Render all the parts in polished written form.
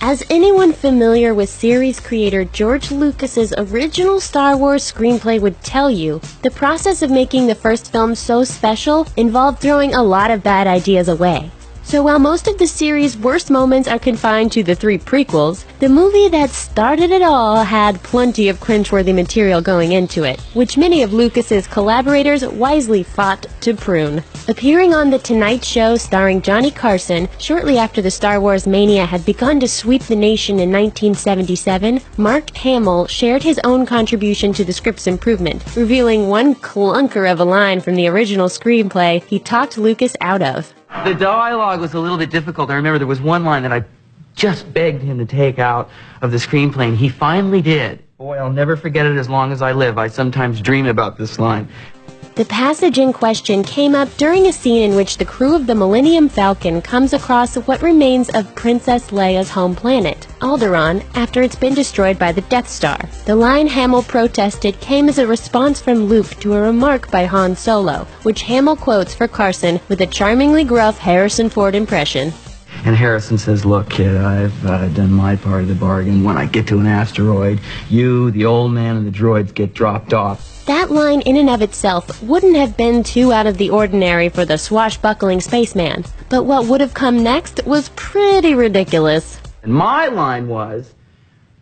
As anyone familiar with series creator George Lucas's original Star Wars screenplay would tell you, the process of making the first film so special involved throwing a lot of bad ideas away. So while most of the series' worst moments are confined to the 3 prequels, the movie that started it all had plenty of cringeworthy material going into it, which many of Lucas's collaborators wisely fought to prune. Appearing on The Tonight Show starring Johnny Carson shortly after the Star Wars mania had begun to sweep the nation in 1977, Mark Hamill shared his own contribution to the script's improvement, revealing one clunker of a line from the original screenplay he talked Lucas out of. The dialogue was a little bit difficult. I remember there was one line that I just begged him to take out of the screenplay, and he finally did. Boy, I'll never forget it as long as I live. I sometimes dream about this line. The passage in question came up during a scene in which the crew of the Millennium Falcon comes across what remains of Princess Leia's home planet, Alderaan, after it's been destroyed by the Death Star. The line Hamill protested came as a response from Luke to a remark by Han Solo, which Hamill quotes for Carson with a charmingly gruff Harrison Ford impression. And Harrison says, "Look, kid, I've done my part of the bargain. When I get to an asteroid, you, the old man, and the droids get dropped off." That line in and of itself wouldn't have been too out of the ordinary for the swashbuckling spaceman, but what would have come next was pretty ridiculous. And my line was,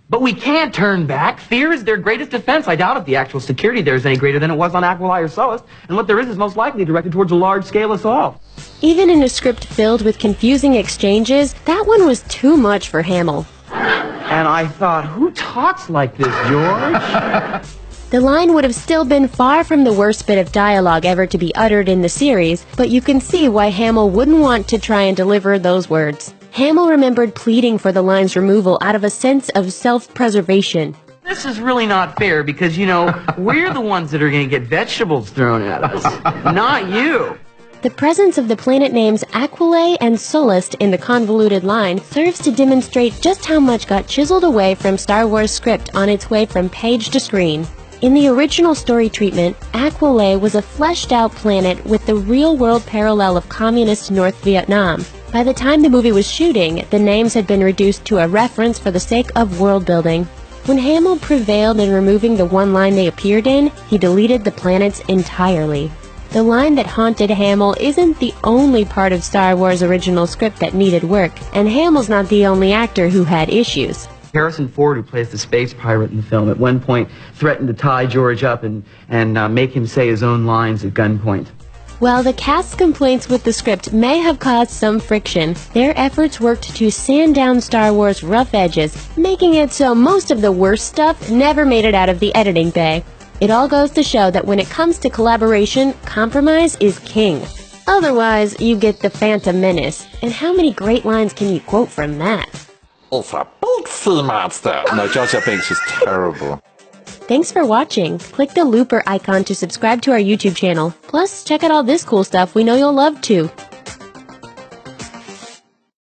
"But we can't turn back. Fear is their greatest defense. I doubt if the actual security there is any greater than it was on Aquilai or Sullust, and what there is most likely directed towards a large-scale assault." Even in a script filled with confusing exchanges, that one was too much for Hamill. And I thought, who talks like this, George? The line would have still been far from the worst bit of dialogue ever to be uttered in the series, but you can see why Hamill wouldn't want to try and deliver those words. Hamill remembered pleading for the line's removal out of a sense of self-preservation. This is really not fair because, you know, we're the ones that are going to get vegetables thrown at us, not you. The presence of the planet names Aquilai and Sullust in the convoluted line serves to demonstrate just how much got chiseled away from Star Wars script on its way from page to screen. In the original story treatment, Aquilai was a fleshed-out planet with the real-world parallel of communist North Vietnam. By the time the movie was shooting, the names had been reduced to a reference for the sake of world-building. When Hamill prevailed in removing the one line they appeared in, he deleted the planets entirely. The line that haunted Hamill isn't the only part of Star Wars' original script that needed work, and Hamill's not the only actor who had issues. Harrison Ford, who plays the space pirate in the film, at one point threatened to tie George up and make him say his own lines at gunpoint. While the cast's complaints with the script may have caused some friction, their efforts worked to sand down Star Wars' rough edges, making it so most of the worst stuff never made it out of the editing bay. It all goes to show that when it comes to collaboration, compromise is king. Otherwise, you get the Phantom Menace. And how many great lines can you quote from that? Also, both monster. No, Jar Jar Binks is terrible. Thanks for watching. Click the looper icon to subscribe to our YouTube channel. Plus, check out all this cool stuff we know you'll love too.